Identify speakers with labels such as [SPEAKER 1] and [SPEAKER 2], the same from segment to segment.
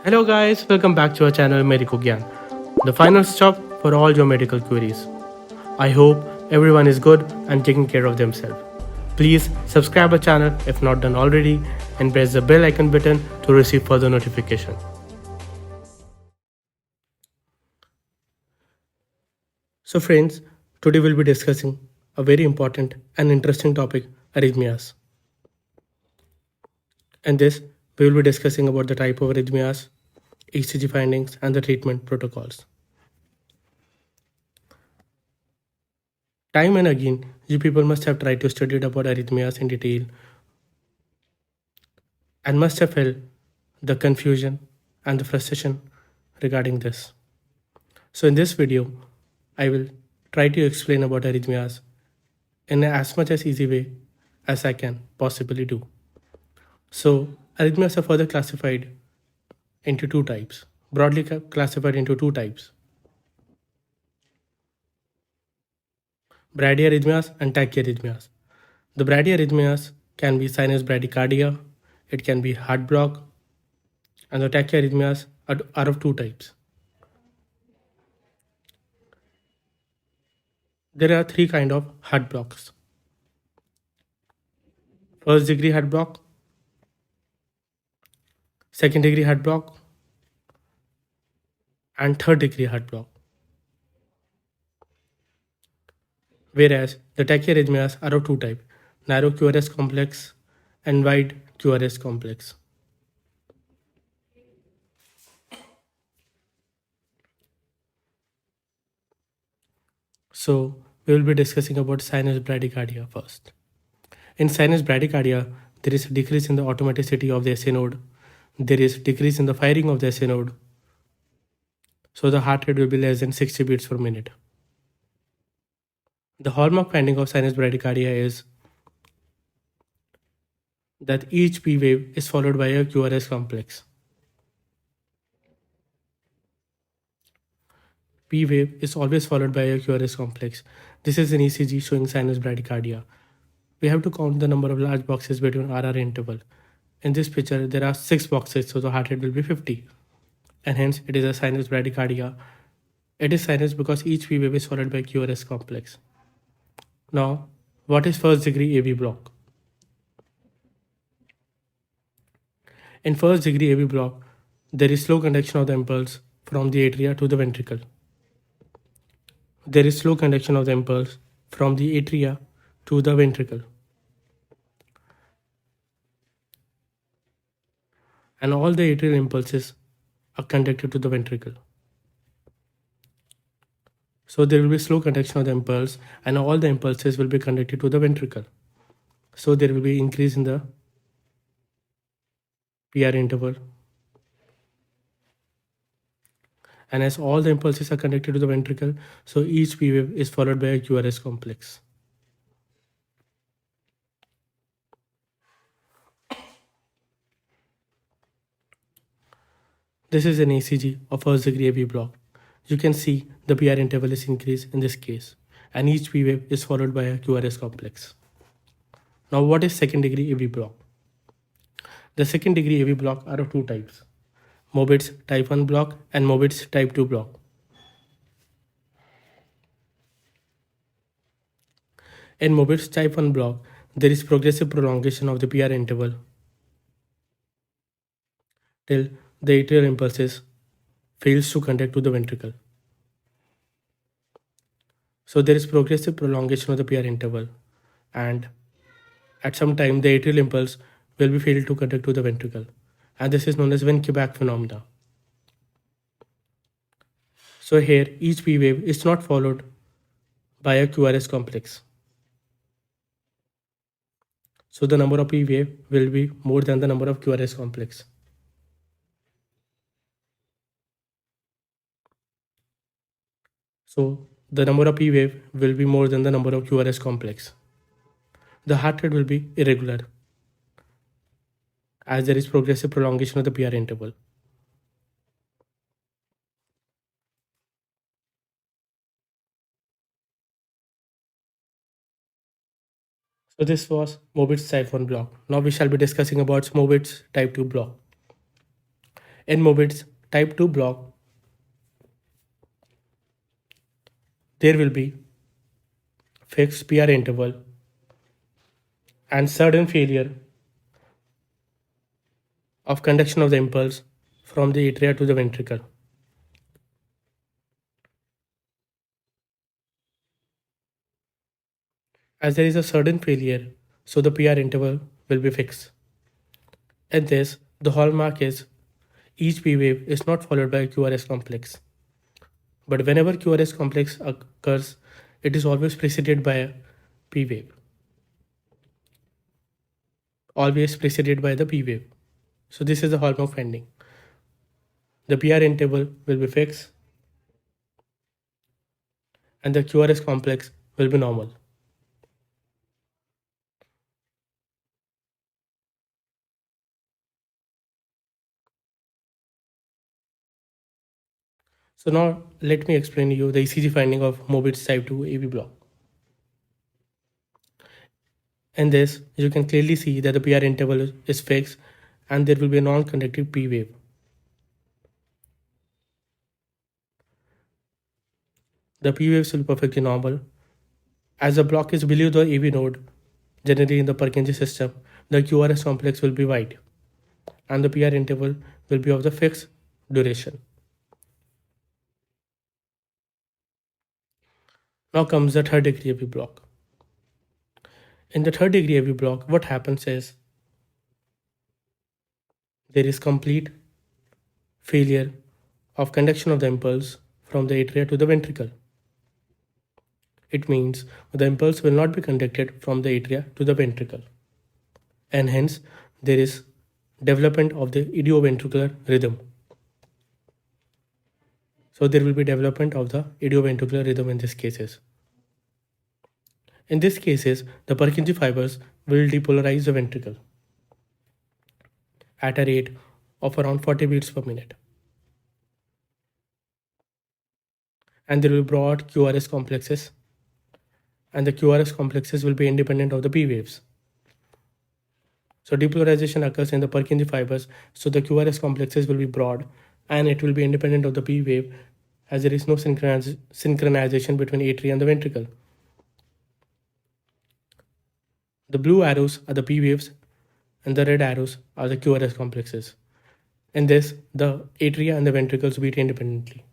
[SPEAKER 1] Hello guys, welcome back to our channel Medico Gyan, the final stop for all your medical queries. I hope everyone is good and taking care of themselves. Please subscribe our channel if not done already and press the bell icon button to receive further notification. So friends, today we'll be discussing a very important and interesting topic, arrhythmias. In this, we will be discussing about the type of arrhythmias, ECG findings and the treatment protocols. Time and again, you people must have tried to study about arrhythmias in detail and must have felt the confusion and the frustration regarding this. So in this video, I will try to explain about arrhythmias in as much as easy way as I can possibly do. So arrhythmias are further classified into two types, broadly classified into two types, bradyarrhythmias and tachyarrhythmias. The bradyarrhythmias can be sinus bradycardia, it can be heart block, and the tachyarrhythmias are of two types. There are three kind of heart blocks. First degree heart block, second degree heart block, and third degree heart block. Whereas the tachyarrhythmias are of two types, narrow QRS complex and wide QRS complex. So we will be discussing about sinus bradycardia first. In sinus bradycardia, there is a decrease in the automaticity of the SA node. There is decrease in the firing of the SA node. So the heart rate will be less than 60 beats per minute. The hallmark finding of sinus bradycardia is that each P wave is followed by a QRS complex. P wave is always followed by a QRS complex. This is an ECG showing sinus bradycardia. We have to count the number of large boxes between RR interval. In this picture, there are 6 boxes, so the heart rate will be 50. And hence, it is a sinus bradycardia. It is sinus because each P wave is followed by QRS complex. Now, what is first degree AV block? In first degree AV block, there is slow conduction of the impulse from the atria to the ventricle. There is slow conduction of the impulse from the atria to the ventricle. And all the atrial impulses are conducted to the ventricle. So there will be slow conduction of the impulse and all the impulses will be conducted to the ventricle. So there will be increase in the PR interval. And as all the impulses are conducted to the ventricle, so each P wave is followed by a QRS complex. This is an ECG of first degree AV block. You can see the PR interval is increased in this case, and each P wave is followed by a QRS complex. Now, what is second degree AV block? The second degree AV block are of two types, Mobitz type 1 block and Mobitz type 2 block. In Mobitz type 1 block, there is progressive prolongation of the PR interval till the atrial impulses fails to conduct to the ventricle. So there is progressive prolongation of the PR interval, and at some time the atrial impulse will be failed to conduct to the ventricle, and this is known as Wenck-Quebec phenomena. So here each P wave is not followed by a QRS complex. So the number of P wave will be more than the number of QRS complex. So the number of P wave will be more than the number of QRS complex. The heart rate will be irregular as there is progressive prolongation of the PR interval. So this was Mobitz type 1 block. Now we shall be discussing about Mobitz type 2 block. In Mobit's type 2 block, there will be fixed PR interval and sudden failure of conduction of the impulse from the atria to the ventricle. As there is a sudden failure, so the PR interval will be fixed. In this, the hallmark is each P wave is not followed by a QRS complex. But whenever QRS complex occurs, it is always preceded by a P wave. Always preceded by the P wave. So this is the hallmark finding. The PR interval will be fixed and the QRS complex will be normal. So now let me explain to you the ECG finding of Mobit's type 2 AV block. In this, you can clearly see that the PR interval is fixed and there will be a non-conductive P wave. The P waves will be perfectly normal. As the block is below the AV node, generally in the Purkinje system, the QRS complex will be wide and the PR interval will be of the fixed duration. Now comes the third degree AV block. In the third degree AV block, what happens is there is complete failure of conduction of the impulse from the atria to the ventricle. It means the impulse will not be conducted from the atria to the ventricle, and hence there is development of the idioventricular rhythm. So there will be development of the idioventricular rhythm in these cases. In these cases, the Purkinje fibers will depolarize the ventricle at a rate of around 40 beats per minute. And there will be broad QRS complexes, and the QRS complexes will be independent of the P waves. So depolarization occurs in the Purkinje fibers, so the QRS complexes will be broad and it will be independent of the P wave as there is no synchronization between atria and the ventricle. The blue arrows are the P waves and the red arrows are the QRS complexes. In this, the atria and the ventricles beat independently.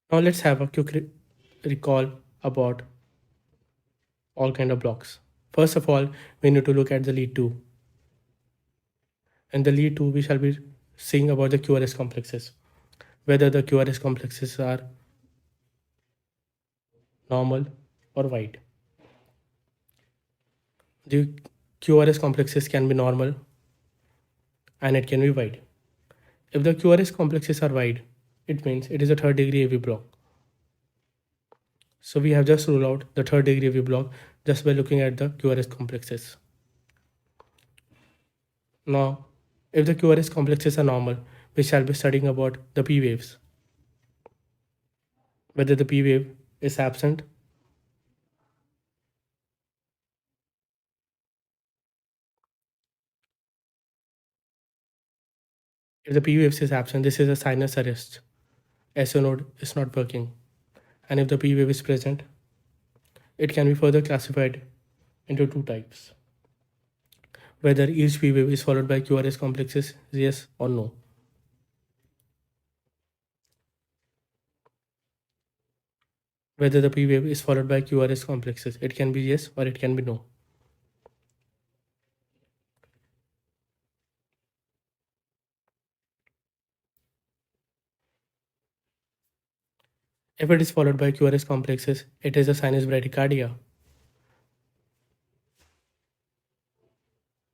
[SPEAKER 1] Now let's have a quick recall about all kind of blocks. First of all, we need to look at the lead 2. In the lead 2, we shall be seeing about the QRS complexes, whether the QRS complexes are normal or wide. The QRS complexes can be normal and it can be wide. If the QRS complexes are wide, it means it is a third degree AV block. So we have just ruled out the third degree AV block just by looking at the QRS complexes. Now, if the QRS complexes are normal, we shall be studying about the P waves, whether the P wave is absent If the P wave is absent, this is a sinus arrest. SO node is not working. And if the P wave is present, it can be further classified into two types. Whether each P wave is followed by QRS complexes, yes or no. Whether the P wave is followed by QRS complexes, it can be yes or it can be no. If it is followed by QRS complexes, it is a sinus bradycardia.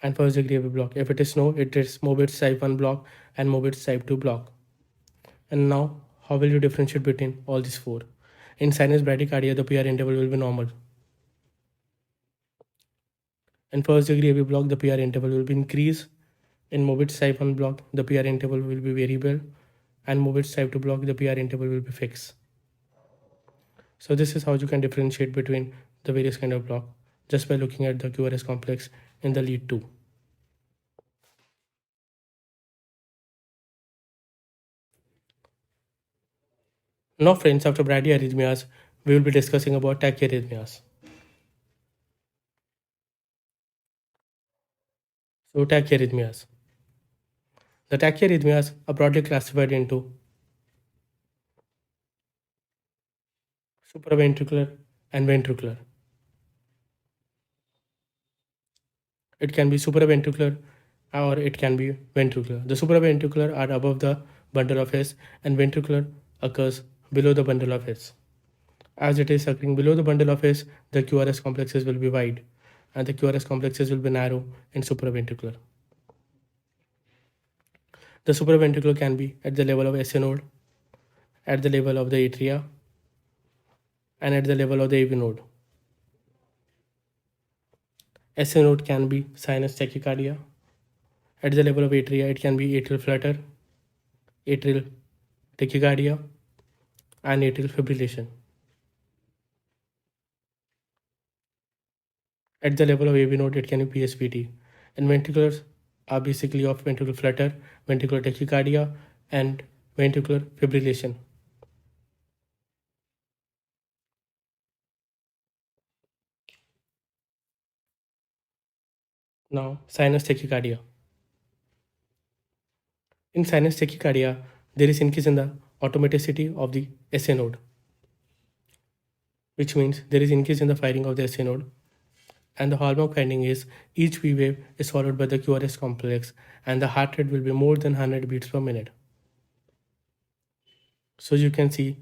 [SPEAKER 1] And first degree AV block. If it is no, it is Mobit's type 1 block and Mobit's type 2 block. And now, how will you differentiate between all these four? In sinus bradycardia, the PR interval will be normal. In first degree AV block, the PR interval will be increased. In Mobit's type 1 block, the PR interval will be variable. And Mobit's type 2 block, the PR interval will be fixed. So this is how you can differentiate between the various kind of block just by looking at the QRS complex in the lead 2. Now friends, after bradyarrhythmias, we will be discussing about tachyarrhythmias. So tachyarrhythmias. The tachyarrhythmias are broadly classified into supraventricular and ventricular. It can be supraventricular or it can be ventricular. The supraventricular are above the bundle of hairs and ventricular occurs below the bundle of hairs. As it is occurring below the bundle of hairs, the QRS complexes will be wide and the QRS complexes will be narrow and supraventricular. The supraventricular can be at the level of SA node, at the level of the atria, and at the level of the AV node. SA node can be sinus tachycardia. At the level of atria, it can be atrial flutter, atrial tachycardia, and atrial fibrillation. At the level of AV node, it can be PSVT. And ventriculars are basically of ventricular flutter, ventricular tachycardia, and ventricular fibrillation. Now, sinus tachycardia. In sinus tachycardia, there is increase in the automaticity of the SA node, which means there is increase in the firing of the SA node. And the hallmark finding is each P wave is followed by the QRS complex and the heart rate will be more than 100 beats per minute. So you can see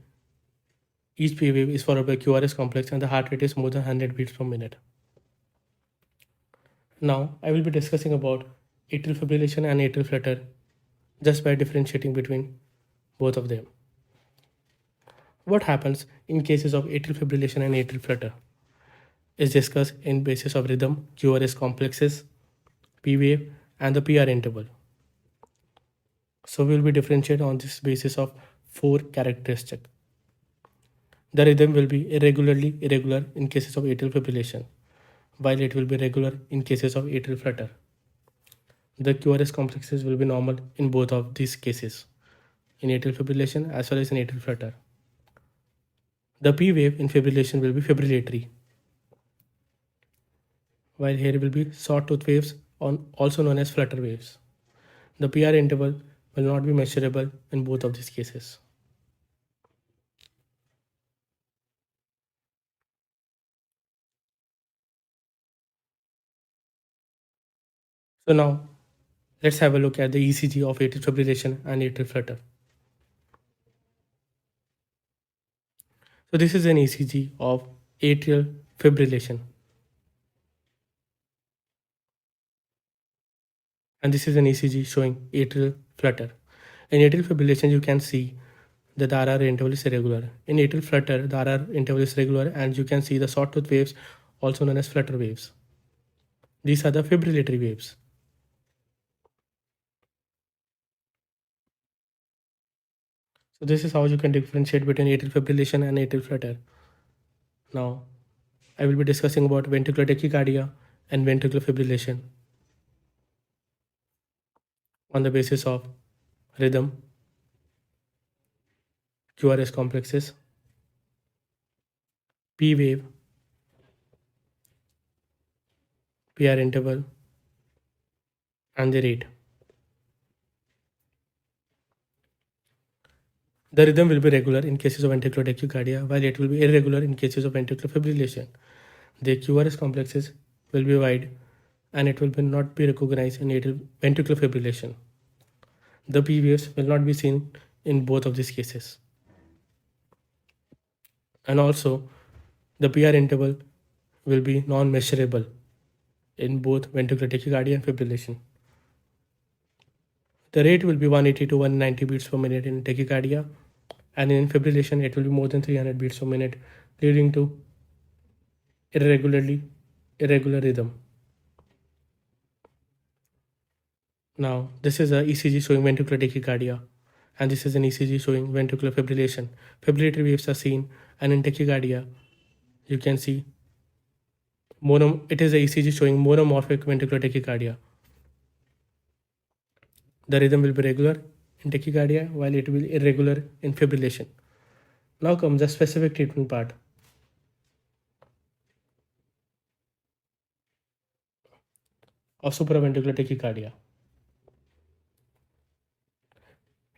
[SPEAKER 1] each P wave is followed by QRS complex and the heart rate is more than 100 beats per minute. Now I will be discussing about atrial fibrillation and atrial flutter just by differentiating between both of them. What happens in cases of atrial fibrillation and atrial flutter is discussed in basis of rhythm, QRS complexes, P wave, and the PR interval. So we will be differentiate on this basis of 4 characteristics. The rhythm will be irregularly irregular in cases of atrial fibrillation, while it will be regular in cases of atrial flutter. The QRS complexes will be normal in both of these cases, in atrial fibrillation as well as in atrial flutter. The P wave in fibrillation will be fibrillatory, while here will be sawtooth waves, also known as flutter waves. The PR interval will not be measurable in both of these cases. So now let's have a look at the ECG of atrial fibrillation and atrial flutter. So this is an ECG of atrial fibrillation. And this is an ECG showing atrial flutter. In atrial fibrillation, you can see that the RR interval is irregular. In atrial flutter, the RR interval is regular and you can see the sawtooth waves, also known as flutter waves. These are the fibrillatory waves. So this is how you can differentiate between atrial fibrillation and atrial flutter. Now, I will be discussing about ventricular tachycardia and ventricular fibrillation on the basis of rhythm, QRS complexes, P wave, PR interval, and the rate. The rhythm will be regular in cases of ventricular tachycardia, while it will be irregular in cases of ventricular fibrillation. The QRS complexes will be wide and it will not be recognized in ventricular fibrillation. The P waves will not be seen in both of these cases. And also, the PR interval will be non-measurable in both ventricular tachycardia and fibrillation. The rate will be 180 to 190 beats per minute in tachycardia, and in fibrillation it will be more than 300 beats per minute, leading to irregular rhythm. Now, this is a ECG showing ventricular tachycardia, and this is an ECG showing ventricular fibrillation. Fibrillatory waves are seen, and in tachycardia, you can see it is a ECG showing monomorphic ventricular tachycardia. The rhythm will be regular in tachycardia, while it will be irregular in fibrillation. Now comes the specific treatment part. Of supraventricular tachycardia.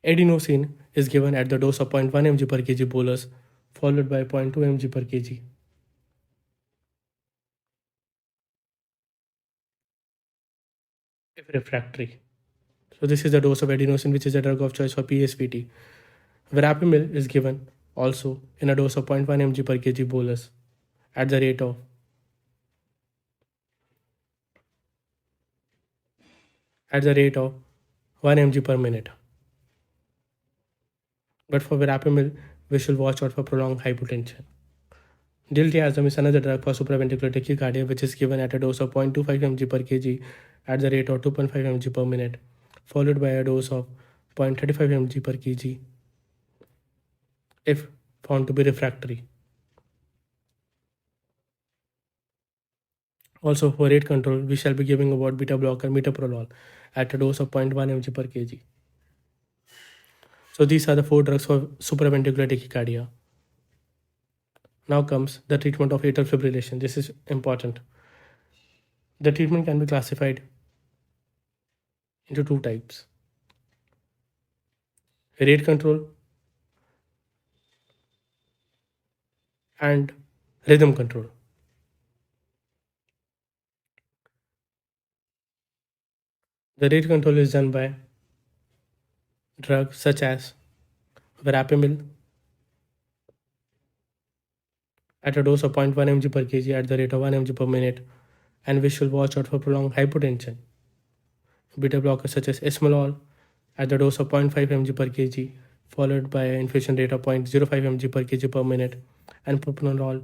[SPEAKER 1] Adenosine is given at the dose of 0.1 mg per kg bolus, followed by 0.2 mg per kg. If refractory. So this is the dose of adenosine, which is a drug of choice for PSVT. Verapamil is given also in a dose of 0.1 mg per kg bolus at the rate of 1 mg per minute. But for verapamil, we should watch out for prolonged hypotension. Diltiazem is another drug for supraventricular tachycardia, which is given at a dose of 0.25 mg per kg at the rate of 2.5 mg per minute, followed by a dose of 0.35 mg per kg if found to be refractory. Also, for rate control, we shall be giving about beta blocker metoprolol at a dose of 0.1 mg per kg. So these are the 4 drugs for supraventricular tachycardia. Now comes the treatment of atrial fibrillation. This is important. The treatment can be classified into 2 types: rate control and rhythm control. The rate control is done by drugs such as verapamil at a dose of 0.1 mg per kg at the rate of 1 mg per minute, and we should watch out for prolonged hypotension. Beta blockers such as esmolol at the dose of 0.5 mg per kg, followed by an infusion rate of 0.05 mg per kg per minute, and propranolol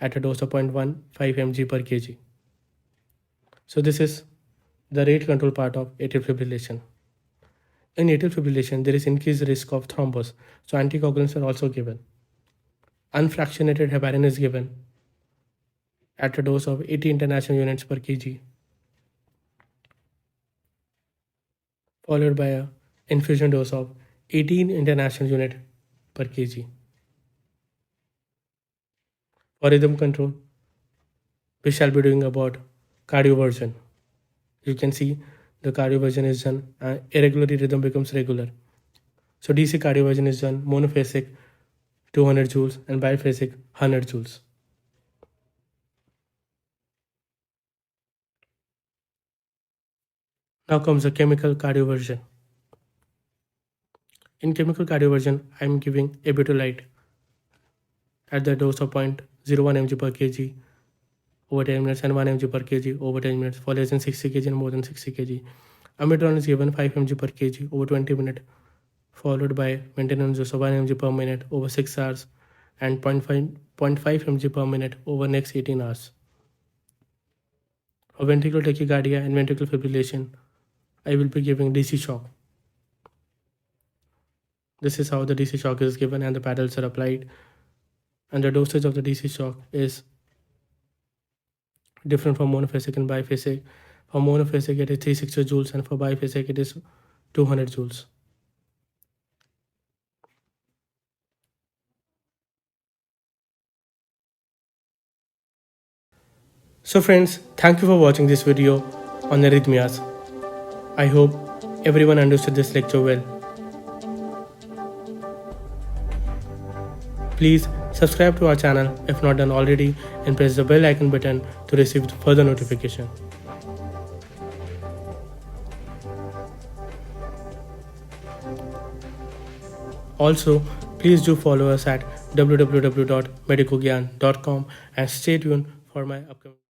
[SPEAKER 1] at a dose of 0.15 mg per kg. So this is the rate control part of atrial fibrillation. In atrial fibrillation, there is increased risk of thrombus, so anticoagulants are also given. Unfractionated heparin is given at a dose of 80 international units per kg, followed by an infusion dose of 18 international unit per kg. For rhythm control, we shall be doing about cardioversion. You can see the cardioversion is done, irregularly rhythm becomes regular. So DC cardioversion is done monophasic 200 joules and biphasic 100 joules. Now comes the chemical cardioversion. In chemical cardioversion, I am giving abutolite at the dose of 0.01 mg per kg over 10 minutes and 1 mg per kg over 10 minutes for less than 60 kg and more than 60 kg. Amiodarone is given 5 mg per kg over 20 minutes, followed by maintenance dose of 1 mg per minute over 6 hours and 0.5 mg per minute over next 18 hours. For ventricular tachycardia and ventricular fibrillation, I will be giving DC shock. This is how the DC shock is given and the paddles are applied, and the dosage of the DC shock is different from monophasic and biphasic. For monophasic it is 360 joules and for biphasic it is 200 joules. So friends, thank you for watching this video on arrhythmias. I hope everyone understood this lecture well. Please subscribe to our channel if not done already and press the bell icon button to receive further notification. Also, please do follow us at www.medicogyan.com and stay tuned for my upcoming